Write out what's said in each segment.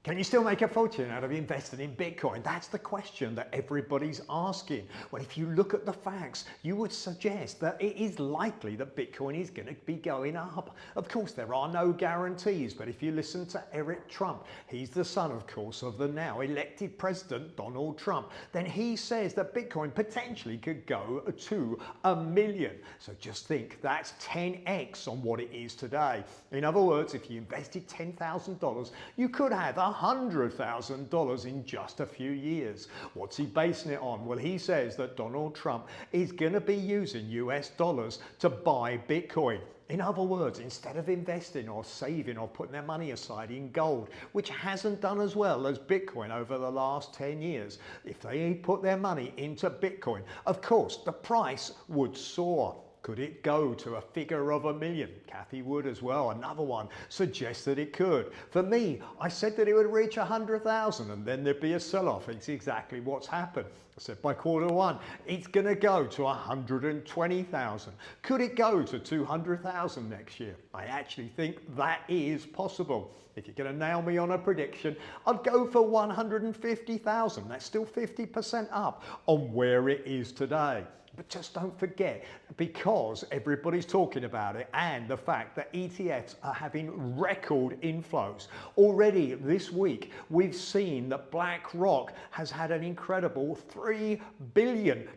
Can you still make a fortune out of investing in Bitcoin? That's the question that everybody's asking. Well, if you look at the facts, you would suggest that it is likely that Bitcoin is going to be going up. Of course, there are no guarantees, but if you listen to Eric Trump, he's the son, of course, of the now elected president, Donald Trump, then he says that Bitcoin potentially could go to 1 million. So just think, that's 10x on what it is today. In other words, if you invested $10,000, you could have $100,000 in just a few years. What's he basing it on? Well, he says that Donald Trump is going to be using US dollars to buy Bitcoin. In other words, instead of investing or saving or putting their money aside in gold, which hasn't done as well as Bitcoin over the last 10 years, if they put their money into Bitcoin, of course, the price would soar. Could it go to a figure of 1 million? Kathy Wood as well, another one, suggests that it could. For me, I said that it would reach 100,000 and then there'd be a sell-off. It's exactly what's happened. I said by Q1, it's going to go to 120,000. Could it go to 200,000 next year? I actually think that is possible. If you're going to nail me on a prediction, I'd go for 150,000. That's still 50% up on where it is today. But just don't forget, because everybody's talking about it and the fact that ETFs are having record inflows. Already this week, we've seen that BlackRock has had an incredible $3 billion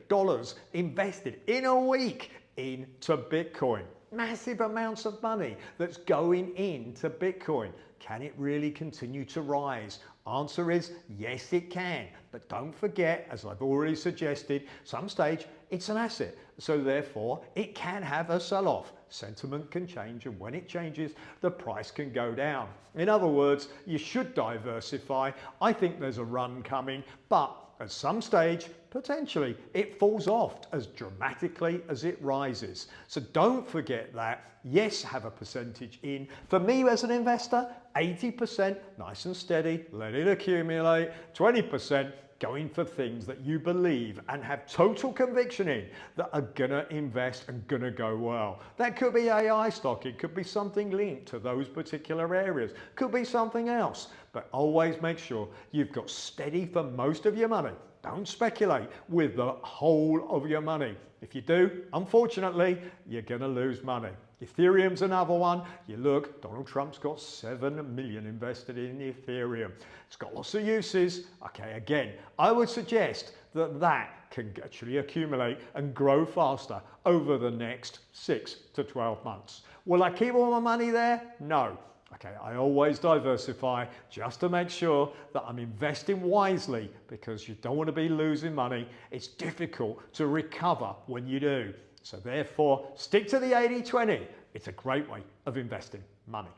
invested in a week into Bitcoin. Massive amounts of money that's going into Bitcoin. Can it really continue to rise? Answer is yes, it can. But don't forget, as I've already suggested, some stage it's an asset. So therefore, it can have a sell-off. Sentiment can change, and when it changes, the price can go down. In other words, you should diversify. I think there's a run coming, but at some stage, potentially, it falls off as dramatically as it rises. So don't forget that. Yes, have a percentage in. For me as an investor, 80%, nice and steady, let it accumulate. 20% going for things that you believe and have total conviction in that are gonna invest and gonna go well. That could be AI stock, it could be something linked to those particular areas, could be something else, but always make sure you've got steady for most of your money. Don't speculate with the whole of your money. If you do, unfortunately, you're gonna lose money. Ethereum's another one. You look, Donald Trump's got 7 million invested in Ethereum. It's got lots of uses. Okay, again, I would suggest that that can actually accumulate and grow faster over the next 6 to 12 months. Will I keep all my money there? No. Okay, I always diversify just to make sure that I'm investing wisely, because you don't want to be losing money. It's difficult to recover when you do. So therefore, stick to the 80-20. It's a great way of investing money.